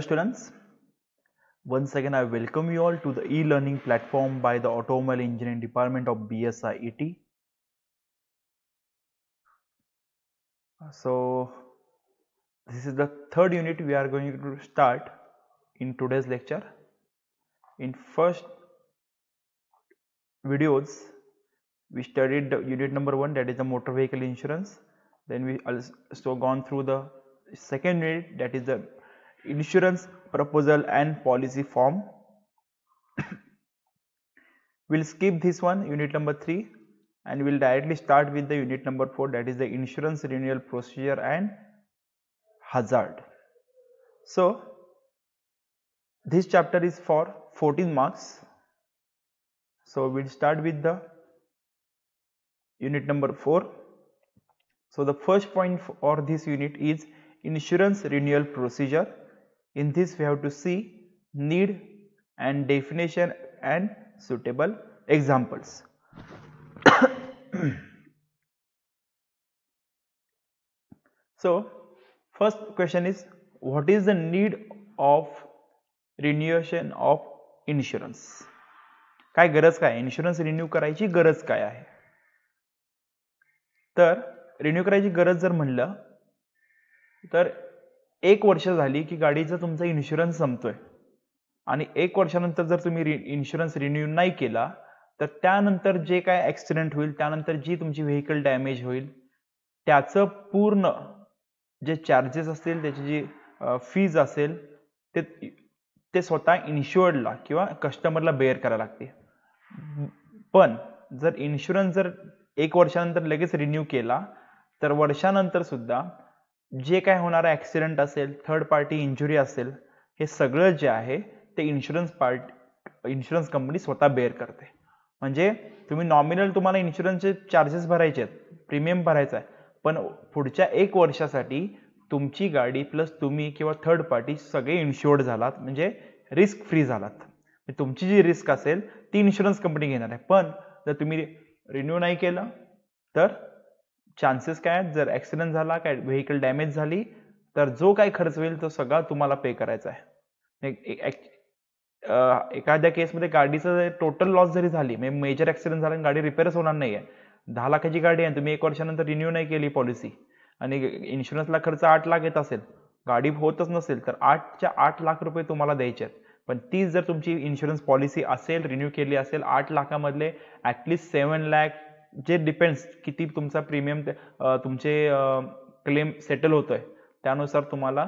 Students, once again I welcome you all to the e-learning platform by the Automobile Engineering Department of BSIET. So this is the third unit we are going to start in today's lecture. In first videos we studied the unit number 1, that is the motor vehicle insurance. Then we also gone through the second unit, that is the insurance proposal and policy form. We'll skip this one, unit number 3, and we'll directly start with the unit number 4, that is the insurance renewal procedure and hazard. So this chapter is for 14 marks. So we'll start with the unit number 4. So the first point for this unit is insurance renewal procedure. In this we have to see need and definition and suitable examples. So first question is, what is the need of renewation of insurance? काय गरज काय, insurance renew करायची गरज काय आहे? तर renew करायची गरज जर म्हणलं तर 1 वर्ष झाली की गाडीचा तुमचा इन्शुरन्स संपतोय आणि 1 वर्षानंतर जर तुम्ही इन्शुरन्स रिन्यू नाही केला तर त्यानंतर जे काय ॲक्सिडेंट होईल, त्यानंतर जी तुमची व्हेकल डॅमेज होईल, त्याचं पूर्ण जे चार्जेस असतील, त्याची जी फीज असेल ते स्वतः इन्शुअर्डला किंवा कस्टमरला बेअर करायला लागते. पण जर इन्शुरन्स जर 1 वर्षानंतर लगेच रिन्यू केला तर वर्षानंतर सुद्धा जे काय होणारा ॲक्सिडेंट असेल, थर्ड पार्टी इंजुरी असेल, हे सगळं जे आहे ते इन्शुरन्स कंपनी स्वतः बेअर करते. म्हणजे तुम्ही नॉमिनल तुम्हाला इन्शुरन्सचे चार्जेस भरायचे आहेत, प्रीमियम भरायचा आहे, पण पुढच्या 1 वर्षासाठी तुमची गाडी प्लस तुम्ही किंवा थर्ड पार्टी सगळे इन्शुअर्ड झालात, म्हणजे रिस्क फ्री झालात. तुमची जी रिस्क असेल ती इन्शुरन्स कंपनी घेणार आहे. पण जर तुम्ही रिन्यू नाही केलं तर चान्सेस काय आहेत, जर ॲक्सिडेंट झाला, काय व्हेकल डॅमेज झाली, तर जो काय खर्च होईल तो सगळा तुम्हाला पे करायचा आहे. एखाद्या केसमध्ये गाडीचं टोटल लॉस जरी झाली, म्हणजे मेजर ॲक्सिडेंट झाला आणि गाडी रिपेअरच होणार नाही आहे, 10 लाखाची गाडी आहे, तुम्ही 1 वर्षानंतर रिन्यू नाही केली पॉलिसी आणि इन्शुरन्सला खर्च 8 लाख येत असेल, गाडी होतच नसेल, तर 8च्या 8 लाख रुपये तुम्हाला द्यायचे आहेत. पण तीच जर तुमची इन्शुरन्स पॉलिसी असेल, रिन्यू केली असेल, 8 लाखामधले ॲटलिस्ट 7 लाख, जे डिपेंड्स किती तुमचा प्रीमियम तुमचे क्लेम सेटल होतोय त्यानुसार तुम्हाला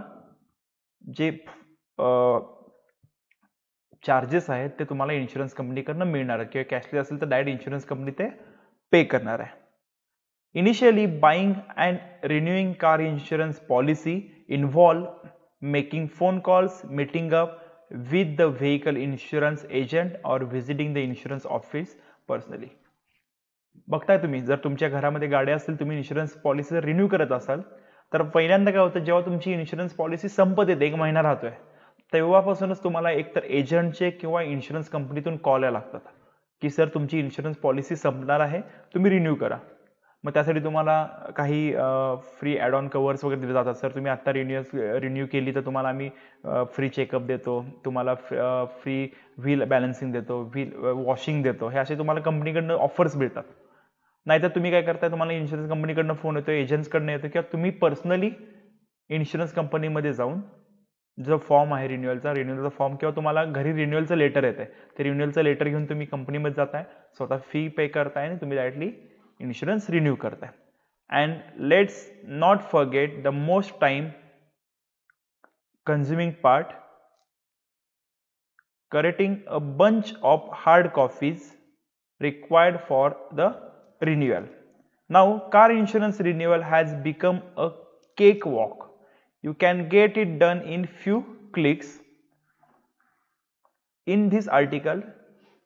जे चार्जेस आहेत ते तुम्हाला इन्शुरन्स कंपनीकडनं मिळणार आहे, किंवा कॅशलेस असेल तर डायरेक्ट इन्शुरन्स कंपनी ते पे करणार आहे. Initially buying and renewing car insurance policy involve making phone calls, meeting up with the vehicle insurance agent or visiting the insurance office personally. बघताय तुम्ही, जर तुमच्या घरामध्ये गाड्या असतील, तुम्ही इन्शुरन्स पॉलिसी जर रिन्यू करत असाल तर पहिल्यांदा काय होतं, जेव्हा तुमची इन्शुरन्स पॉलिसी संपत येते, 1 महिना राहतोय, तेव्हापासूनच तुम्हाला एकतर एजंटचे किंवा इन्शुरन्स कंपनीतून कॉल यायला लागतात की सर तुमची इन्शुरन्स पॉलिसी संपणार आहे, तुम्ही रिन्यू करा. मग त्यासाठी तुम्हाला काही फ्री ॲड ऑन कवर्स वगैरे दिले जातात. सर तुम्ही आत्ता रिन्यू केली तर तुम्हाला आम्ही फ्री चेकअप देतो, तुम्हाला फ्री व्हील बॅलन्सिंग देतो, व्हील वॉशिंग देतो, हे असे तुम्हाला कंपनीकडनं ऑफर्स मिळतात. नाहीतर तुम्ही काय करताय, तुम्हाला इन्शुरन्स कंपनीकडनं फोन येतो, एजंट्सकडनं येतो, किंवा तुम्ही पर्सनली इन्शुरन्स कंपनीमध्ये जाऊन जो फॉर्म आहे रिन्युअलचा फॉर्म, किंवा तुम्हाला घरी रिन्युअलचं लेटर येतं आहे, ते रिन्युअलचं लेटर घेऊन तुम्ही कंपनीमध्ये जाताय, स्वतः फी पे करताय आणि तुम्ही डायरेक्टली इन्शुरन्स रिन्यू करताय. And let's not forget the most time consuming part, correcting a bunch of hard copies required for the renewal. Now car insurance renewal has become a cakewalk. You can get it done in few clicks. In this article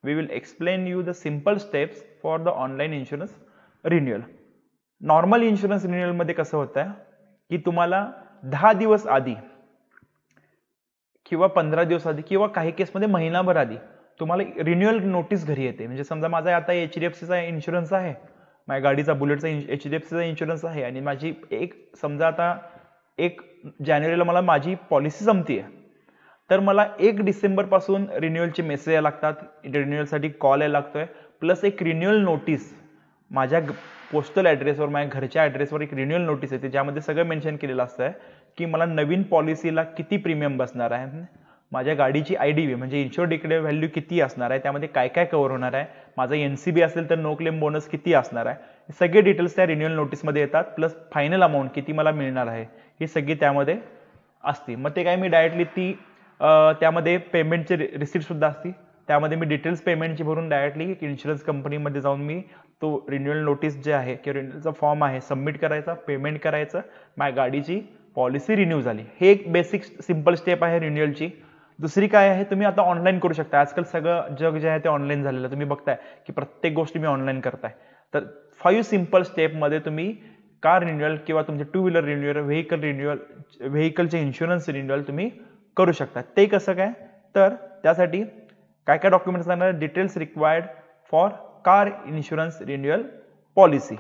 we will explain you the simple steps for the online insurance renewal. Normal insurance renewal मध्ये कसं होतं की तुम्हाला 10 दिवस आधी किंवा 15 दिवस आधी किंवा काही केसमध्ये महिनाभर आधी तुम्हाला रिन्युअल नोटीस घरी येते. म्हणजे समजा माझा आता HDFCचा इन्शुरन्स आहे, माझ्या गाडीचा बुलेटचा HDFCचा इन्शुरन्स आहे आणि माझी समजा आता 1 जानेवारीला मला माझी पॉलिसी संपते आहे, तर मला 1 डिसेंबर पासून रिन्युअलचे मेसेज यायला लागतात, रिन्युअलसाठी कॉल यायला लागतोय, प्लस एक रिन्युअल नोटीस माझ्या पोस्टल ॲड्रेसवर, माझ्या घरच्या ॲड्रेसवर एक रिन्युअल नोटीस येते, ज्यामध्ये सगळं मेन्शन केलेलं असतं की मला नवीन पॉलिसीला किती प्रीमियम बसणार आहे, माझ्या गाडीची IDV म्हणजे इन्शुअर्ड डिक्लेअर व्हॅल्यू किती असणार आहे, त्यामध्ये काय काय कव्हर होणार आहे, माझा NCB असेल तर नो क्लेम बोनस किती असणार आहे, हे सगळे डिटेल्स त्या रिन्युअल नोटीसमध्ये येतात, प्लस फायनल अमाऊंट किती मला मिळणार आहे ही सगळी त्यामध्ये असते. मग ते काय मी डायरेक्टली ती त्यामध्ये पेमेंटची रिसिप्ट सुद्धा असते, त्यामध्ये मी डिटेल्स पेमेंटची भरून डायरेक्टली इन्शुरन्स कंपनीमध्ये जाऊन मी तो रिन्युअल नोटीस जे आहे किंवा रिन्युअलचा फॉर्म आहे सबमिट करायचा, पेमेंट करायचं, माझ्या गाडीची पॉलिसी रिन्यू झाली. हे एक बेसिक सिंपल स्टेप आहे रिन्युअलची. दुसरी काय आहे, तुम्ही आता ऑनलाईन करू शकता. आजकाल सगळं जग जे आहे ते ऑनलाईन झालेलं, तुम्ही बघताय की प्रत्येक गोष्ट तुम्ही ऑनलाईन करताय. तर 5 सिंपल स्टेपमध्ये तुम्ही कार रिन्युअल किंवा तुमचे 2 व्हीलर रिन्युअल, व्हेकलचे इन्शुरन्स रिन्युअल तुम्ही करू शकता. ते कसं काय, तर त्यासाठी काय काय डॉक्युमेंट्स लागणार, details required for car insurance renewal policy.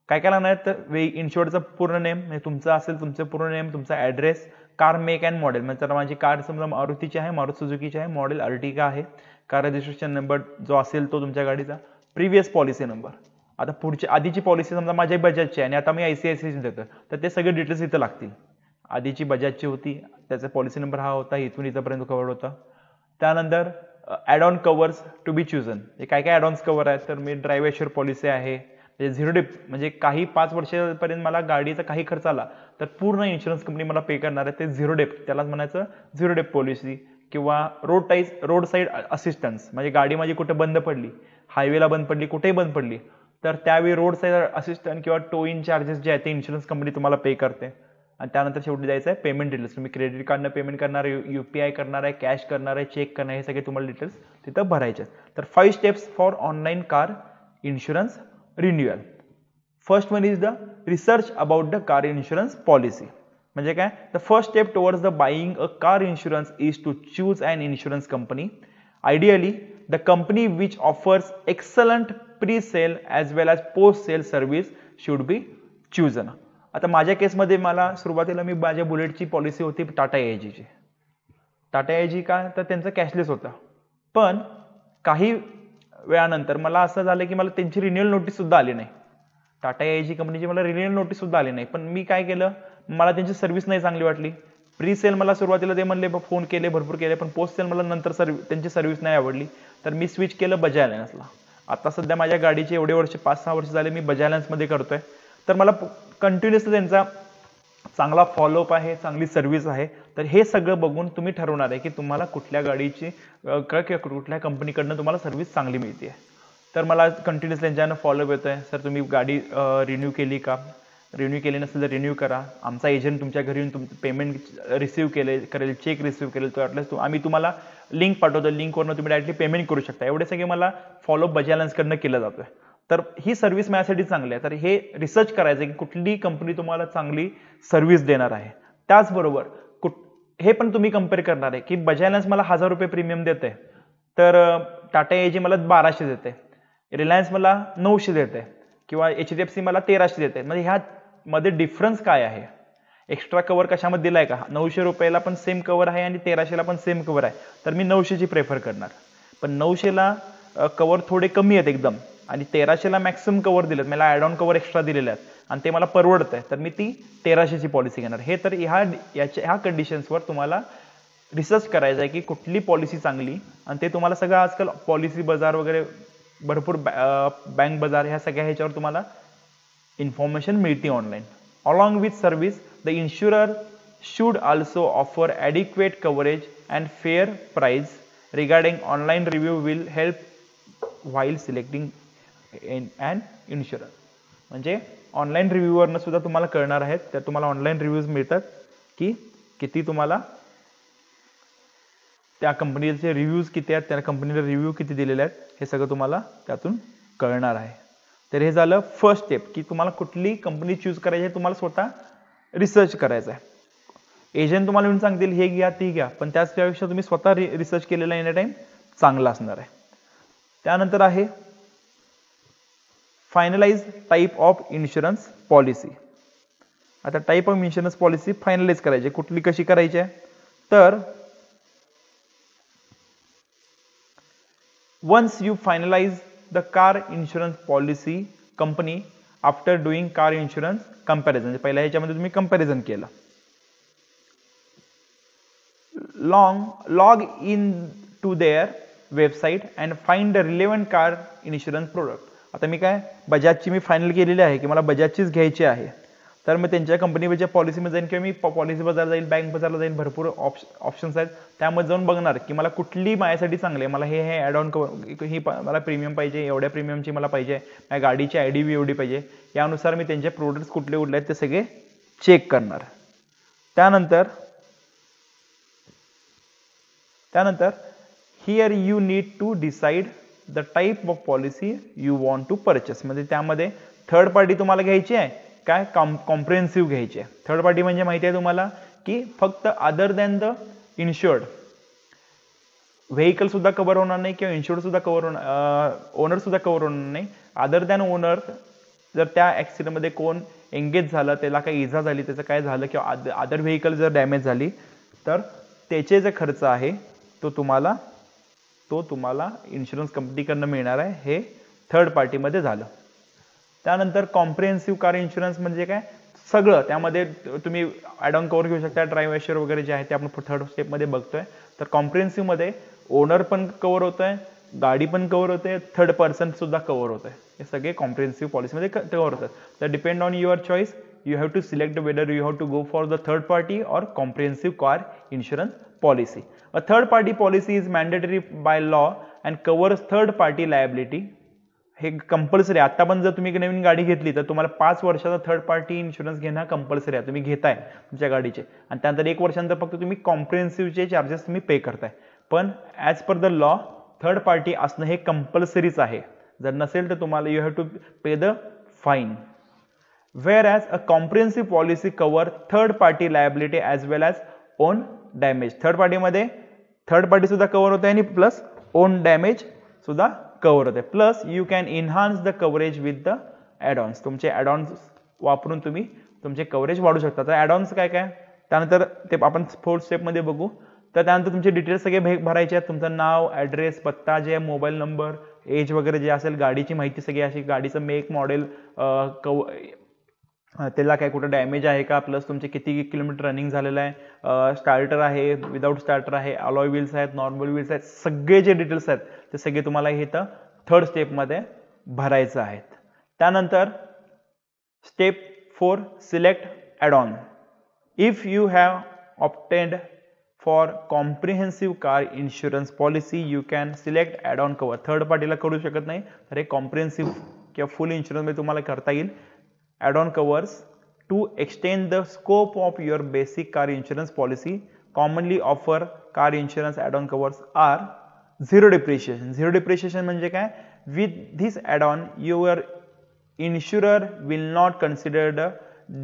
काय काय लागणार, तर इन्शुअर्डचं पूर्ण नेम, म्हणजे तुमचं असेल तुमचं पूर्ण नेम, तुमचा address, car make and model, म्हणजे तर माझी कार समजा मारुतीची आहे, मारुती सुझुकीची आहे, मॉडेल अर्टिगा आहे, कार रजिस्ट्रेशन नंबर जो असेल तो तुमच्या गाडीचा, प्रिव्हियस पॉलिसी नंबर. आता पुढची आधीची पॉलिसी समजा माझ्या बजाजची आहे आणि आता मी ICICI देतो, तर ते सगळे डिटेल्स इथं लागतील. आधीची बजाजची होती, त्याचा पॉलिसी नंबर हा होता, इथून इथंपर्यंत कव्हर होता. त्यानंतर add on covers to be chosen, हे काय काय ॲड ऑन्स कवर आहेत, तर मी ड्रायव्ह एश्युअर पॉलिसी आहे, म्हणजे 0 डेप, म्हणजे काही 5 वर्षापर्यंत मला गाडीचा काही खर्च आला तर पूर्ण इन्शुरन्स कंपनी मला पे करणार आहे, ते 0 डेप, त्यालाच म्हणायचं 0 डेप पॉलिसी. किंवा रोड साईड असिस्टन्स, म्हणजे गाडी माझी कुठे बंद पडली, हायवेला बंद पडली, कुठेही बंद पडली, तर त्यावेळी रोड साईड असिस्टंट किंवा टोईंग चार्जेस जे आहेत ते इन्शुरन्स कंपनी तुम्हाला पे करते. आणि त्यानंतर शेवटी द्यायचं आहे पेमेंट डिटेल्स, तुम्ही क्रेडिट कार्डनं पेमेंट करणार आहे, UPI करणार आहे, कॅश करणार आहे, चेक करणार आहे, हे सगळे तुम्हाला डिटेल्स तिथं भरायचे. तर 5 steps for online car insurance renewal. First one is the research about the car insurance policy. म्हणजे काय, the first step towards the buying a car insurance is to choose an insurance company. Ideally the company which offers excellent pre sale as well as post sale service should be chosen. आता माझ्या केसमध्ये मला सुरुवातीला मी माझ्या बुलेटची policy होती Tata AIGची. Tata AIG का, तर त्यांचं कॅशलेस होतं, पण काही वेळानंतर मला असं झालं की मला त्यांची रिन्युअल नोटीस सुद्धा आली नाही. टाटा AIG कंपनीची मला रिन्युअल नोटीस सुद्धा आली नाही. पण मी काय केलं, मला त्यांची सर्व्हिस नाही चांगली वाटली. प्री सेल मला सुरुवातीला ते म्हणले, फोन केले, भरपूर केले, पण पोस्ट सेल मला नंतर त्यांची सर्व्हिस नाही आवडली, तर मी स्विच केलं बजाज अलायन्सला. आता सध्या माझ्या गाडीचे एवढे वर्ष 5-6 वर्ष झाले मी बजाज अलायन्समध्ये करतोय, तर मला कंटिन्युअसली त्यांचा चांगला फॉलोअप आहे, चांगली सर्व्हिस आहे. तर हे सगळं बघून तुम्ही ठरवणार आहे की तुम्हाला कुठल्या गाडीची कुठल्या कंपनीकडनं तुम्हाला सर्व्हिस चांगली मिळते. तर मला कंटिन्युअस त्यांच्यानं फॉलोअप येतो आहे, सर तुम्ही गाडी रिन्यू केली का, रिन्यू केली नसेल तर रिन्यू करा, आमचा एजंट तुमच्या घरी येऊन तुमचं पेमेंट करेल, चेक रिसिव्ह करेल, तो ॲटलीस्ट आम्ही तुम्हाला लिंक पाठवतो, लिंकवरनं तुम्ही डायरेक्टली पेमेंट करू शकता. एवढे सगळे मला फॉलोअप बजाज अलायन्सकडनं केलं जातं आहे. तर ही सर्व्हिस माझ्यासाठी चांगली आहे. तर हे रिसर्च करायचं की कुठली कंपनी तुम्हाला चांगली सर्व्हिस देणार आहे. त्याचबरोबर हे पण तुम्ही कम्पेअर करणार आहे की बजाज अलायन्स मला 1000 रुपये प्रीमियम देते, तर टाटा AIG मला 1200 देते, रिलायन्स मला 900 देते, किंवा HDFC मला 1300 देते. म्हणजे ह्यामध्ये डिफरन्स काय आहे, एक्स्ट्रा कवर कशामध्ये दिलाय का, 900 रुपयाला पण सेम कवर आहे आणि 1300ला पण सेम कवर आहे, तर मी 900ची प्रेफर करणार. पण 900ला कवर थोडे कमी आहेत एकदम, आणि 1300ला मॅक्सिमम कवर दिलेत, मला ॲड ऑन कवर एक्स्ट्रा दिलेले आहेत आणि ते मला परवडत आहे, तर मी ती 1300ची पॉलिसी घेणार. हे तर ह्या कंडिशन्सवर तुम्हाला रिसर्च करायचं आहे की कुठली पॉलिसी चांगली, आणि ते तुम्हाला सगळं आजकाल पॉलिसी बाजार वगैरे भरपूर बँक बाजार ह्या सगळ्या ह्याच्यावर तुम्हाला इन्फॉर्मेशन मिळते online. Along with service the insurer should also offer adequate coverage and fair price regarding online review will help while selecting and insurer. म्हणजे ऑनलाईन रिव्ह्यूवरनं सुद्धा तुम्हाला कळणार आहेत, तर तुम्हाला ऑनलाईन रिव्ह्यूज मिळतात की किती तुम्हाला त्या कंपनीचे रिव्ह्यूज किती आहेत, त्या कंपनीला रिव्ह्यू किती दिलेले आहेत, हे सगळं तुम्हाला त्यातून कळणार आहे. तर हे झालं फर्स्ट स्टेप की तुम्हाला कुठली कंपनी चूज करायची आहे, तुम्हाला स्वतः रिसर्च करायचं आहे. एजंट तुम्हाला येऊन सांगतील हे घ्या ती घ्या, पण त्यापेक्षा तुम्ही स्वतः रिसर्च केलेला एनी टाइम चांगला असणार आहे. त्यानंतर आहे finalise type of insurance policy. आता type of insurance policy finalise करायची, कुठली कशी करायची आहे, तर once you finalize the car insurance policy company after doing car insurance comparison, पहिल्या ह्याच्यामध्ये तुम्ही कंपॅरिझन केलं. log in to their website and find the relevant car insurance product. आता मी काय बजाजची मी फायनल केलेली आहे की मला बजाजचीच घ्यायची आहे, तर मी त्यांच्या कंपनीच्या पॉलिसीमध्ये जाईन किंवा मी पॉलिसी बाजार जाईल, बँक बाजारला जाईन, भरपूर ऑप्शन्स आहेत, त्यामध्ये जाऊन बघणार की मला कुठली माझ्यासाठी चांगली आहे, मला हे ॲड ऑन कवर, ही मला प्रीमियम पाहिजे, एवढ्या प्रीमियमची मला पाहिजे, माझ्या गाडीची ID बी एवढी पाहिजे, यानुसार मी त्यांचे प्रोडक्ट्स कुठले कुठले आहेत ते सगळे चेक करणार. त्यानंतर here you need to decide the type of policy you want to purchase. म्हणजे त्यामध्ये थर्ड पार्टी तुम्हाला घ्यायची आहे काय, कॉम्प्रिहेन्सिव्ह घ्यायची आहे. थर्ड पार्टी म्हणजे माहिती आहे तुम्हाला की फक्त अदर दॅन द इन्शुर्ड व्हेकल सुद्धा कव्हर होणार नाही किंवा इन्शुर्ड सुद्धा कव्हर होणार, ओनर सुद्धा कव्हर होणार नाही. अदर दॅन ओनर, जर त्या ॲक्सिडेंटमध्ये कोण एंगेज झालं, त्याला काही इजा झाली, त्याचं काय झालं किंवा अदर व्हेकल जर डॅमेज झाली, तर त्याचे जे खर्च आहे तो तुम्हाला इन्शुरन्स कंपनीकडनं मिळणार आहे. हे थर्ड पार्टीमध्ये झालं. त्यानंतर कॉम्प्रिहेन्सिव्ह कार इन्शुरन्स म्हणजे काय, सगळं त्यामध्ये तुम्ही ॲड ऑन कव्हर घेऊ शकता. ड्राईव्ह ॲश्युअर वगैरे जे आहे ते आपण थर्ड स्टेपमध्ये बघतोय. तर कॉम्प्रिहेन्सिव्हमध्ये ओनर पण कव्हर होतोय, गाडी पण कव्हर होते, थर्ड पर्सन सुद्धा कव्हर होतोय. हे सगळे कॉम्प्रिहेन्सिव्ह पॉलिसीमध्ये कव्हर होतात. तर depend on your choice, you have to select whether you have to go for the third party or comprehensive car insurance policy. A third party policy is mandatory by law and covers third party liability. हे compulsory आहे. आता पण जर तुम्ही नवीन गाडी घेतली तर तुम्हाला 5 वर्षाचा थर्ड पार्टी इन्शुरन्स घेणं कंपल्सरी आहे. तुम्ही घेताय तुमच्या गाडीचे आणि त्यानंतर 1 वर्षानंतर फक्त तुम्ही कॉम्प्रिहेन्सिव्हचे चार्जेस तुम्ही पे करताय. पण as per the law third party असणं हे कंपल्सरीच आहे. जर नसेल तर तुम्हाला you have to pay the fine. Whereas a comprehensive policy cover third party liability as well as own damage. Third party मध्ये थर्ड पार्टी सुद्धा कव्हर होते आणि प्लस ओन डॅमेज सुद्धा कव्हर होते. Plus you can enhance the coverage with the add-ons. तुमचे add-ons वापरून तुम्ही तुमचे कव्हरेज वाढू शकता. तर ॲडॉन्स काय काय त्यानंतर ते आपण फोर्थ स्टेपमध्ये बघू. तर त्यानंतर तुमचे डिटेल्स सगळे भरायचे आहेत. तुमचं नाव, ॲड्रेस, पत्ता, जे मोबाईल नंबर, एज वगैरे जे असेल, गाडीची माहिती सगळी अशी, गाडीचं मेक, मॉडेल, त्याला काय कुठं डॅमेज आहे का, प्लस तुमचे किती किलोमीटर रनिंग झालेलं आहे, स्टार्टर आहे, विदाऊट स्टार्टर आहे, अलॉय व्हील्स आहेत, नॉर्मल व्हील्स आहेत, सगळे जे डिटेल्स आहेत ते सगळे तुम्हाला इथं थर्ड स्टेपमध्ये भरायचं आहेत. त्यानंतर step 4, select add on. If you have opted for comprehensive car insurance policy you can select add on cover. Third पार्टीला करू शकत नाही, तर हे कॉम्प्रिहेन्सिव्ह किंवा फुल इन्शुरन्समध्ये तुम्हाला करता येईल. Add-on covers to extend the scope of your basic car insurance policy. Commonly offer car insurance add-on covers are zero depreciation. Zero depreciation म्हणजे काय, with this add-on your insurer will not consider the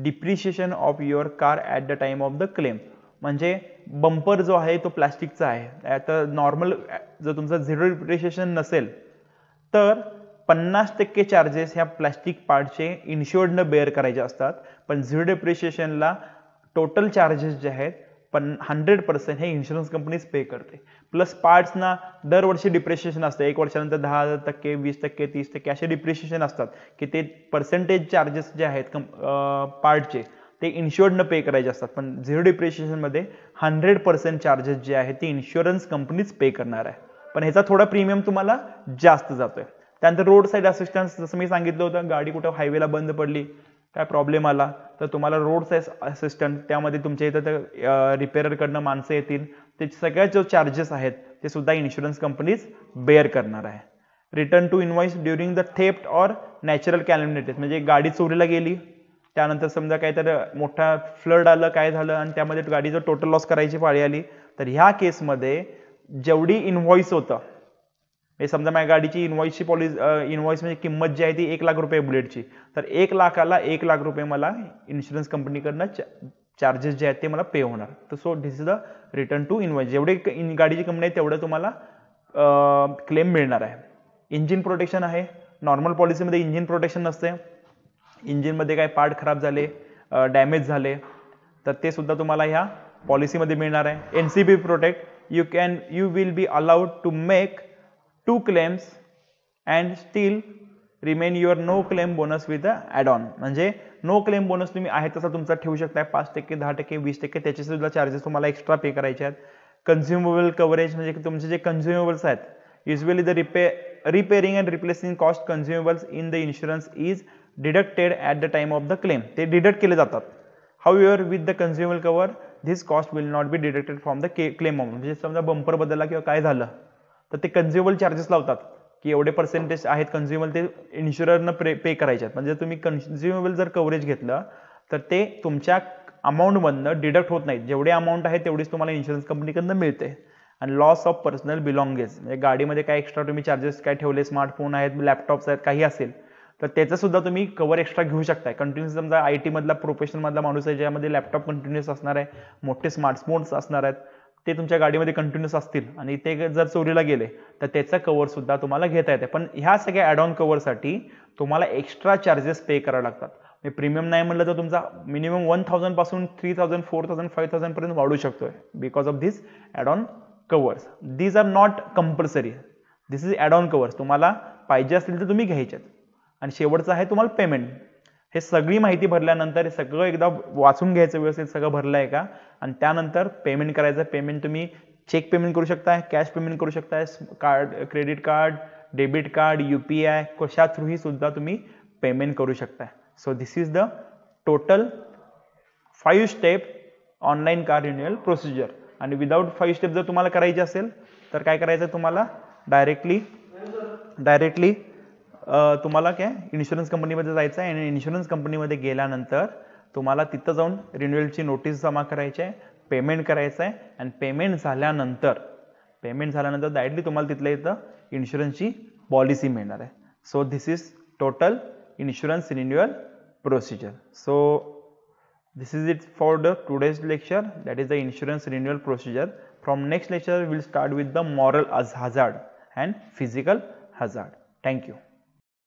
depreciation of your car at the time of the claim. म्हणजे bumper जो आहे तो प्लास्टिकचा आहे. आता normal जर तुमचा झिरो डिप्रिशिएशन नसेल तर 50% चार्जेस ह्या प्लास्टिक पार्टचे इन्शुर्डनं बेअर करायचे असतात. पण झिरो डिप्रिशिएशनला टोटल चार्जेस जे आहेत 100% हे इन्शुरन्स कंपनीज पे करते. प्लस पार्ट्सना दरवर्षी डिप्रिशिएशन असतं. 1 वर्षानंतर 10% 20% 30% असे डिप्रिशिएशन असतात की ते पर्सेंटेज चार्जेस जे आहेत पार्टचे ते इन्शुर्डनं पे करायचे असतात. पण झिरो डिप्रिशिएशनमध्ये 100% चार्जेस जे आहेत ते इन्शुरन्स कंपनीज पे करणार आहे. पण ह्याचा थोडा प्रीमियम तुम्हाला जास्त जातोय. त्यानंतर रोड साईड असिस्टन्स, जसं मी सांगितलं होतं, गाडी कुठं हायवेला बंद पडली, काय प्रॉब्लेम आला तर तुम्हाला रोड साईड असिस्टंट, त्यामध्ये तुमच्या इथं रिपेअरकडनं माणसं येतील, ते सगळ्यात जो चार्जेस आहेत ते सुद्धा इन्शुरन्स कंपनीज बेअर करणार आहे. Return to invoice during the theft or natural calamities, म्हणजे गाडी चोरीला गेली, त्यानंतर समजा काहीतरी मोठा फ्लड आलं, काय झालं आणि त्यामध्ये गाडीचं टोटल लॉस करायची पाळी आली, तर ह्या केसमध्ये जेवढी इनव्हॉइस होतं, हे समजा माझ्या गाडीची इनव्हॉइसची इनव्हॉइस म्हणजे किंमत जी आहे ती 1 लाख रुपये बुलेटची, तर 1 लाखाला 1 लाख रुपये मला इन्शुरन्स कंपनीकडनं चार्जेस जे आहेत ते मला पे होणार. तर so this is the return to invoice. जेवढे गाडीची कंपनी आहे तेवढं तुम्हाला क्लेम मिळणार आहे. इंजिन प्रोटेक्शन आहे. नॉर्मल पॉलिसीमध्ये इंजिन प्रोटेक्शन नसते. इंजिनमध्ये काय पार्ट खराब झाले, डॅमेज झाले तर ते सुद्धा तुम्हाला ह्या पॉलिसीमध्ये मिळणार आहे. NCB protect, you will be allowed to make 2 claims and still remain your no claim bonus with the add-on. म्हणजे नो क्लेम बोनस तुम्ही आहे तसा तुमचा ठेवू शकताय, 5%, 10%, 20%, त्याचे सुद्धा चार्जेस तुम्हाला एक्स्ट्रा पे करायचे आहेत. कन्झ्युमेबल कव्हरेज म्हणजे तुमचे जे कन्झ्युमेबल्स आहेत, usually the repairing and replacing cost consumables in the insurance is deducted at the time of the claim. ते डिडक्ट केले जातात. However with the consumable cover this cost will not be deducted from the claim amount. म्हणजे समजा bumper बदलला किंवा काय झालं तर ते कन्झ्युमेबल चार्जेस लावतात की एवढे पर्सेंटेज आहेत कन्झ्युमेबल ते इन्शुररनं पे करायचे आहेत. म्हणजे तुम्ही कन्झ्युमेबल जर कव्हरेज घेतलं तर ते तुमच्या अमाऊंटमधनं डिडक्ट होत नाहीत. जेवढे अमाऊंट आहे तेवढीच तुम्हाला इन्शुरन्स कंपनीकडनं मिळते. आणि लॉस ऑफ पर्सनल बिलॉंगेज म्हणजे गाडीमध्ये काय एक्स्ट्रा तुम्ही चार्जेस काय ठेवले, स्मार्टफोन आहेत, लॅपटॉप्स आहेत, काही असेल तर त्याचं सुद्धा तुम्ही कव्हर एक्स्ट्रा घेऊ शकताय. कंटिन्यूस समजा IT मधला प्रोफेशनल मधला माणूस आहे ज्यामध्ये लॅपटॉप कंटिन्यूस असणार आहे, मोठे स्मार्टफोन्स असणार आहेत, ते तुमच्या गाडीमध्ये कंटिन्यूस असतील आणि ते जर चोरीला गेले तर त्याचा कव्हर सुद्धा तुम्हाला घेता येते. पण ह्या सगळ्या ॲड ऑन कव्हरसाठी तुम्हाला एक्स्ट्रा चार्जेस पे करावे लागतात. म्हणजे प्रीमियम नाही म्हटलं तर तुमचा मिनिमम 1000 पासून 3000, 4000, 5000 पर्यंत वाढू शकतोय because of this add on covers. These are not compulsory, this is add on covers. तुम्हाला पाहिजे असतील तर तुम्ही घ्यायच्यात. आणि शेवटचं आहे तुम्हाला पेमेंट. हे सगळी माहिती भरल्यानंतर हे सगळं एकदा वाचून घ्यायचं व्यवस्थित सगळं भरलं आहे का, आणि त्यानंतर पेमेंट करायचं. पेमेंट तुम्ही चेक पेमेंट करू शकताय, कॅश पेमेंट करू शकताय, card, credit card, debit card, UPI कशा थ्रूही सुद्धा तुम्ही पेमेंट करू शकताय. So this is the total 5 step online car renewal procedure. आणि विदाउट 5 स्टेप जर तुम्हाला करायची असेल तर काय करायचं, तुम्हाला डायरेक्टली तुम्हाला काय इन्शुरन्स कंपनीमध्ये जायचं आहे आणि इन्शुरन्स कंपनीमध्ये गेल्यानंतर तुम्हाला तिथं जाऊन रिन्युअलची नोटीस जमा करायची आहे, पेमेंट करायचं आहे. आणि पेमेंट झाल्यानंतर डायरेक्टली तुम्हाला तिथल्या इथं इन्शुरन्सची पॉलिसी मिळणार आहे. So this is total insurance renewal procedure. So this is it for the today's lecture, that is the insurance renewal procedure. From next lecture we will start with the moral hazard and physical hazard. Thank you.